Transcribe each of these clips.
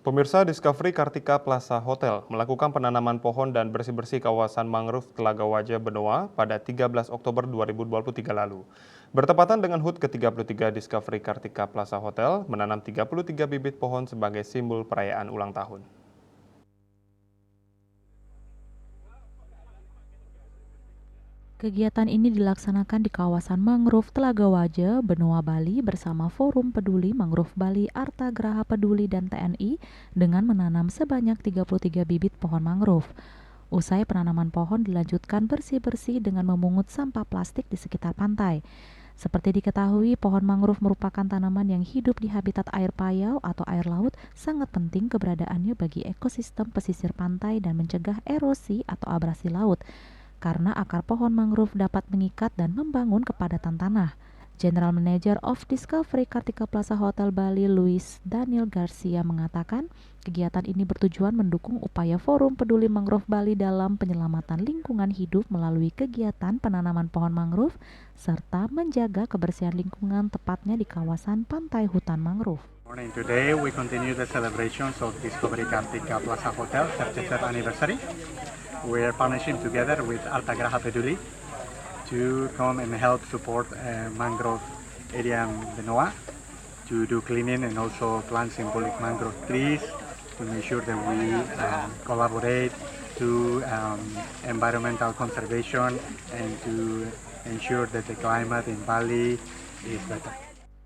Pemirsa, Discovery Kartika Plaza Hotel melakukan penanaman pohon dan bersih-bersih kawasan mangrove Telaga Wajah Benoa pada 13 Oktober 2023 lalu. Bertepatan dengan HUT ke-33, Discovery Kartika Plaza Hotel menanam 33 bibit pohon sebagai simbol perayaan ulang tahun. Kegiatan ini dilaksanakan di kawasan mangrove Telaga Wajah, Benoa, Bali bersama Forum Peduli Mangrove Bali, Arta Graha Peduli, dan TNI dengan menanam sebanyak 33 bibit pohon mangrove. Usai penanaman pohon dilanjutkan bersih-bersih dengan memungut sampah plastik di sekitar pantai. Seperti diketahui, pohon mangrove merupakan tanaman yang hidup di habitat air payau atau air laut, sangat penting keberadaannya bagi ekosistem pesisir pantai dan mencegah erosi atau abrasi laut, karena akar pohon mangrove dapat mengikat dan membangun kepadatan tanah. General Manager of Discovery Kartika Plaza Hotel Bali, Luis Daniel Garcia, mengatakan kegiatan ini bertujuan mendukung upaya Forum Peduli Mangrove Bali dalam penyelamatan lingkungan hidup melalui kegiatan penanaman pohon mangrove serta menjaga kebersihan lingkungan, tepatnya di kawasan pantai hutan mangrove. Morning. Today we continue the celebrations of Discovery Kartika Plaza Hotel 33rd anniversary. We are partnership together with Arta Graha Peduli to come and help support mangrove area in Benoa to do cleaning and also plant symbolic mangrove trees to make sure that we collaborate to environmental conservation and to ensure that the climate in Bali is better.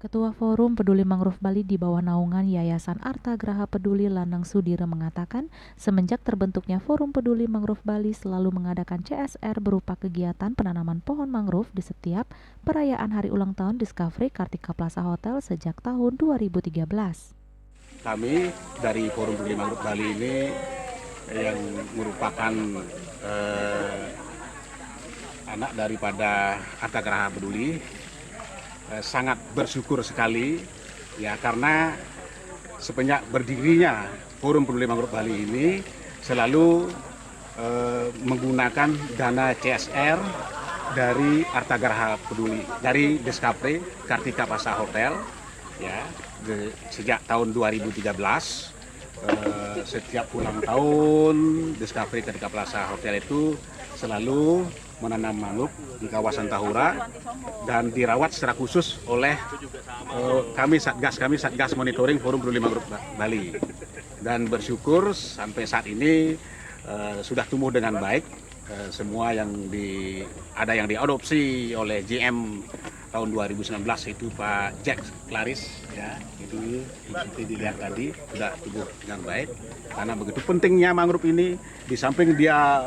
Ketua Forum Peduli Mangrove Bali di bawah naungan Yayasan Arta Graha Peduli, Lanang Sudira, mengatakan semenjak terbentuknya Forum Peduli Mangrove Bali selalu mengadakan CSR berupa kegiatan penanaman pohon mangrove di setiap perayaan hari ulang tahun Discovery Kartika Plaza Hotel sejak tahun 2013. Kami dari Forum Peduli Mangrove Bali ini yang merupakan anak daripada Arta Graha Peduli sangat bersyukur sekali ya, karena semenjak berdirinya Forum Peduli Mangrove Bali ini selalu menggunakan dana CSR dari Arta Graha Peduli, dari Discovery Kartika Plaza Hotel ya, sejak tahun 2013. Setiap ulang tahun Discovery Kartika Plaza Hotel itu selalu menanam mangrove di kawasan Tahura dan dirawat secara khusus oleh kami Satgas Monitoring Forum Peduli Mangrove Bali, dan bersyukur sampai saat ini sudah tumbuh dengan baik. Semua yang ada yang diadopsi oleh GM tahun 2019 itu Pak Jack Claris ya, itu seperti dilihat tadi sudah tumbuh dengan baik, karena begitu pentingnya mangrove ini. Di samping dia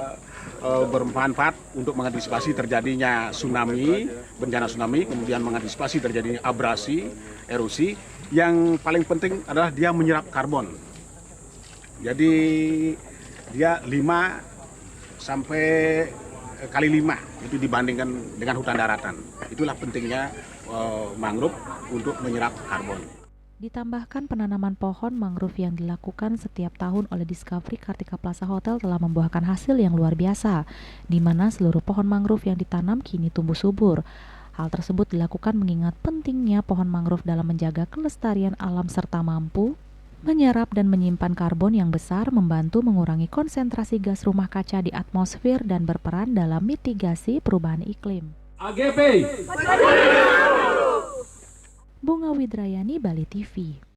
bermanfaat untuk mengantisipasi terjadinya tsunami, bencana tsunami, kemudian mengantisipasi terjadinya abrasi, erosi. Yang paling penting adalah dia menyerap karbon. Jadi dia 5 sampai kali 5 itu dibandingkan dengan hutan daratan. Itulah pentingnya mangrove untuk menyerap karbon. Ditambahkan penanaman pohon mangrove yang dilakukan setiap tahun oleh Discovery Kartika Plaza Hotel telah membuahkan hasil yang luar biasa, di mana seluruh pohon mangrove yang ditanam kini tumbuh subur. Hal tersebut dilakukan mengingat pentingnya pohon mangrove dalam menjaga kelestarian alam serta mampu menyerap dan menyimpan karbon yang besar, membantu mengurangi konsentrasi gas rumah kaca di atmosfer dan berperan dalam mitigasi perubahan iklim. AGP Bunga Widrayani, Bali TV.